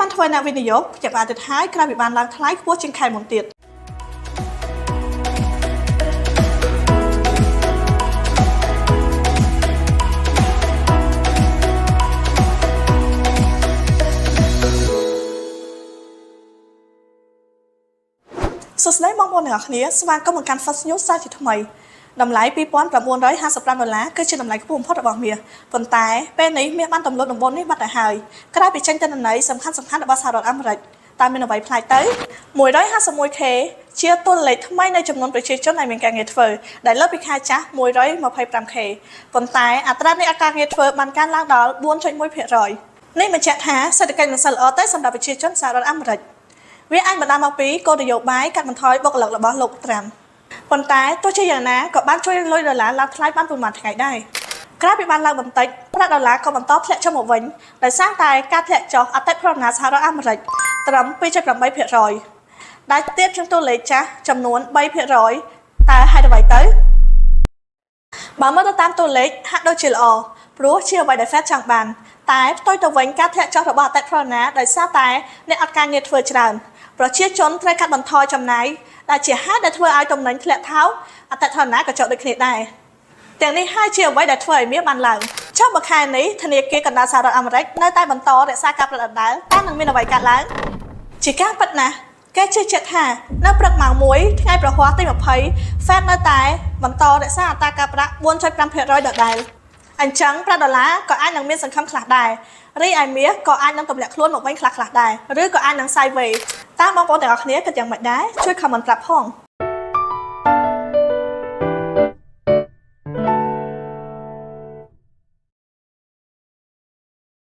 បានធ្វើអ្នកវិនិយោគចាប់បានទៅហើយក្រោយពីបានឡើងថ្លៃខ្ពស់ជាងខែមុនទៀតសួស្តីបងប្អូនទាំងអស់គ្នាស្វាគមន៍មកកាន់ First News សាជាថ្មីតម្លៃ$2,955គឺជាតម្លៃខ្ពស់បំផុតរបស់មាសប៉ុន្តែពេលនេះមាសបានទម្លាក់ដំបូលនេះបាត់ទៅហើយក្រោយពីចេញទិន្នន័យសំខាន់របស់សហរដ្ឋអាមេរិកតើមានអ្វីប្លែកទៅ 151K ជាតួលេខថ្មីនៃចំនួនប្រជាជនដែលមានការងារធ្វើដែលលើសពីខែចាស់ 125K ប៉ុន្តែអត្រានៃការងារធ្វើបានកើនឡើងដល់ 4.1% នេះបញ្ជាក់ថាសេដ្ឋកិច្ចមិនសូវល្អទេសម្រាប់ប្រជាជនសហរដ្ឋអាមេរិកវាអាចបណ្ដាលមកពីគោលនយោបាយកាត់បន្ថយបុគ្គលិករបស់លោកត្រាំប៉ុន្តែទោះជាយ៉ាងណាក៏បានជួយលុយដុល្លារឡើងថ្លៃបានប្រមាណថ្ងៃដែរក្រោយពីបានឡើងបន្តិចប្រាក់ដុល្លារក៏បន្តធ្លាក់ចុះមកវិញដោយសារតែការធ្លាក់ចុះអតិផរណាសហរដ្ឋអាមេរិកត្រឹម 2.8% ដែលទាបជាងតួលេខចាស់ចំនួន 3% តើហេតុអ្វីទៅបើមើលទៅតាមតួលេខហាក់ដូចជាល្អព្រោះជាអ្វីដែល Fed ចង់បានតែផ្ទុយទៅវិញការធ្លាក់ចុះរបស់អតិផរណាដោយសារតែអ្នកអត់ការងារធ្វើច្រើនប្រជាជនត្រូវកាត់បន្ថយចំណាយដែលជាហេតុដែលធ្វើឲ្យតំណែងធ្លាក់ថោកអតិថរណាក៏ចុះដូចគ្នាដែរទាំងនេះហើយជាអ្វីដែលធ្វើឲ្យមាសបានឡើងចុះមួយខែនេះធនាគារកណ្ដាលសហរដ្ឋអាមេរិកនៅតែបន្តរក្សាការប្រាក់ដដែលតែនឹងមានអ្វីកើតឡើងជាការពិតណាស់គេជឿជាក់ថានៅព្រឹកម៉ោង1ថ្ងៃប្រហ័សទី20 Fed នៅតែបន្តរក្សាអត្រាការប្រាក់ 4.5% ដដែលអញ្ចឹងប្រាក់ដុល្លារក៏អាចនឹងមានសង្ឃឹមខ្លះដែររីឯមាសក៏អាចនឹងទម្លាក់ខ្លួនមកវិញខ្លះៗដែរឬក៏អាចនឹង sideways តាមបងប្អូនទាំងអស់គ្នាគិតយ៉ាងម៉េចដែរជួយ comment ប្រាប់ផង